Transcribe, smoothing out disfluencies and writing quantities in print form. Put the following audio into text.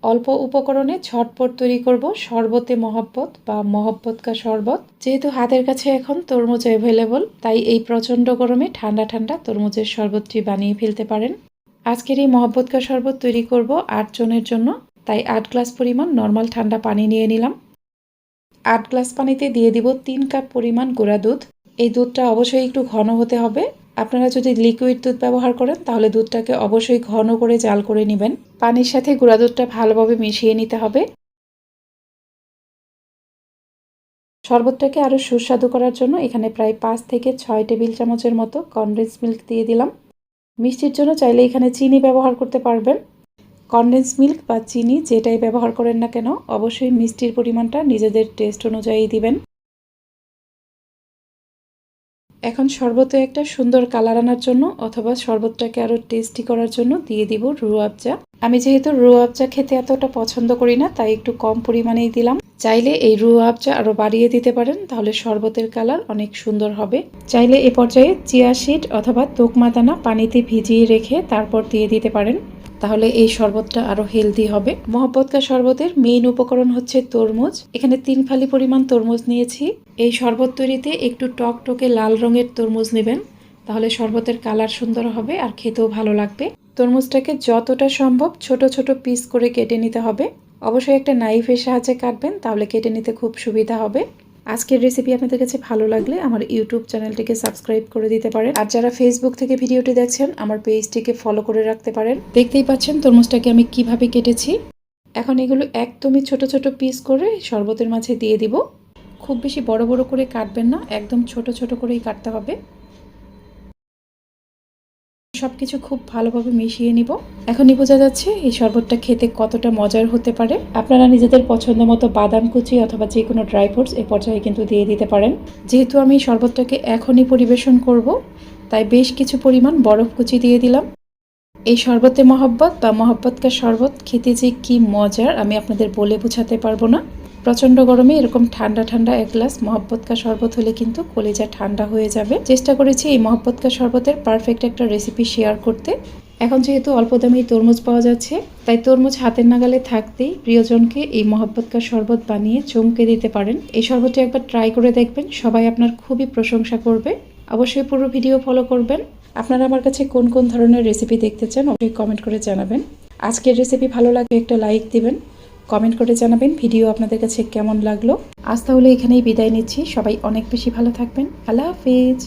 অল্প উপকরণে ঝটপট তৈরি করব শরবতে মহব্বত বা মহব্বত কা শরবত। যেহেতু হাতের কাছে এখন তরমুজ অ্যাভেলেবল, তাই এই প্রচণ্ড গরমে ঠান্ডা ঠান্ডা তরমুজের শরবতটি বানিয়ে ফেলতে পারেন। আজকের এই মহব্বত কা শরবত তৈরি করব 8 জনের জন্য, তাই 8 গ্লাস পরিমাণ নর্মাল ঠান্ডা পানি নিয়ে নিলাম। 8 গ্লাস পানিতে দিয়ে দিব 3 কাপ পরিমাণ গুঁড়া দুধ। এই দুধটা অবশ্যই একটু ঘন হতে হবে। আপনারা যদি লিকুইড দুধ ব্যবহার করেন তাহলে দুধটাকে অবশ্যই ঘন করে জাল করে নেবেন। পানির সাথে গুঁড়া দুধটা ভালোভাবে মিশিয়ে নিতে হবে। শরবতটাকে আরও সুস্বাদু করার জন্য এখানে প্রায় 5 থেকে 6 টেবিল চামচের মতো কনডেন্স মিল্ক দিয়ে দিলাম। মিষ্টির জন্য চাইলে এখানে চিনি ব্যবহার করতে পারবেন। কনডেন্স মিল্ক বা চিনি যেটাই ব্যবহার করেন না কেন, অবশ্যই মিষ্টির পরিমাণটা নিজেদের টেস্ট অনুযায়ী দিবেন। এখন শরবতে একটা সুন্দর কালার আনার জন্য অথবা শরবতটাকে আরও টেস্টি করার জন্য দিয়ে দিব রুয়াবজা। আমি যেহেতু রুয়াবজা খেতে এতটা পছন্দ করি না, তাই একটু কম পরিমাণেই দিলাম। চাইলে এই রুয়াবজা আরও বাড়িয়ে দিতে পারেন, তাহলে শরবতের কালার অনেক সুন্দর হবে। চাইলে এ পর্যায়ে চিয়া সিড অথবা তোকমা দানা পানিতে ভিজিয়ে রেখে তারপর দিয়ে দিতে পারেন, তাহলে এই শরবতটা আরো হেলদি হবে। মহব্বত কা শরবতের মেইন উপকরণ হচ্ছে তরমুজ। এখানে 3 ফালি পরিমাণ তরমুজ নিয়েছি। এই শরবত তৈরিতে একটু টকটকে লাল রঙের তরমুজ নেবেন, তাহলে শরবতের কালার সুন্দর হবে আর খেতেও ভালো লাগবে। তরমুজটাকে যতটা সম্ভব ছোট ছোট পিস করে কেটে নিতে হবে। অবশ্যই একটা নাইফের সাহায্যে কাটবেন, তাহলে কেটে নিতে খুব সুবিধা হবে। আজকের রেসিপি আপনাদের কাছে ভালো লাগলে আমার ইউটিউব চ্যানেলটিকে সাবস্ক্রাইব করে দিতে পারেন, আর যারা ফেসবুক থেকে ভিডিওটি দেখছেন আমার পেজটিকে ফলো করে রাখতে পারেন। দেখতেই পাচ্ছেন তরমুজটাকে আমি কিভাবে কেটেছি। এখন এগুলো একদমই ছোট ছোট পিস করে শরবতের মাঝে দিয়ে দিব। খুব বেশি বড় বড় করে কাটবেন না, একদম ছোট ছোট করেই কাটতে হবে। সবকিছু খুব ভালোভাবে মিশিয়ে নিব। এখনই বোঝা যাচ্ছে এই শরবতটা খেতে কতটা মজার হতে পারে। আপনারা নিজেদের পছন্দ মতো বাদাম কুচি অথবা যে কোনো ড্রাই ফ্রুটস এ পর্যায়ে কিন্তু দিয়ে দিতে পারেন। যেহেতু আমি শরবতটাকে এখনই পরিবেশন করব, তাই বেশ কিছু পরিমাণ বরফ কুচি দিয়ে দিলাম। এই শরবতে মহব্বত বা মহব্বত কা শরবত খেতে যে কি মজার আমি আপনাদের বলে বোঝাতে পারবো না। প্রচণ্ড গরমে এরকম ঠান্ডা ঠান্ডা এক গ্লাস মহব্বত কা শরবত হলে কিন্তু কলিজা ঠান্ডা হয়ে যাবে। চেষ্টা করেছি এই মহব্বত কা শরবতের পারফেক্ট একটা রেসিপি শেয়ার করতে। এখন যেহেতু অল্প দামেই তরমুজ পাওয়া যাচ্ছে, তাই তরমুজ হাতের নাগালে থাকতেই প্রিয়জনকে এই মহব্বত কা শরবত বানিয়ে চমকে দিতে পারেন। এই শরবতটি একবার ট্রাই করে দেখবেন, সবাই আপনার খুবই প্রশংসা করবে। অবশ্যই পুরো ভিডিও ফলো করবেন। আপনারা আমার কাছে কোন কোন ধরনের রেসিপি দেখতে চান অবশ্যই কমেন্ট করে জানাবেন। আজকের রেসিপি ভালো লাগলে একটা লাইক দিবেন, কমেন্ট করে জানাবেন ভিডিও আপনাদের কাছে কেমন লাগলো। আজ তাহলে এখানেই বিদায় নিচ্ছি। সবাই অনেক বেশি ভালো থাকবেন। আল্লাহ হাফেজ।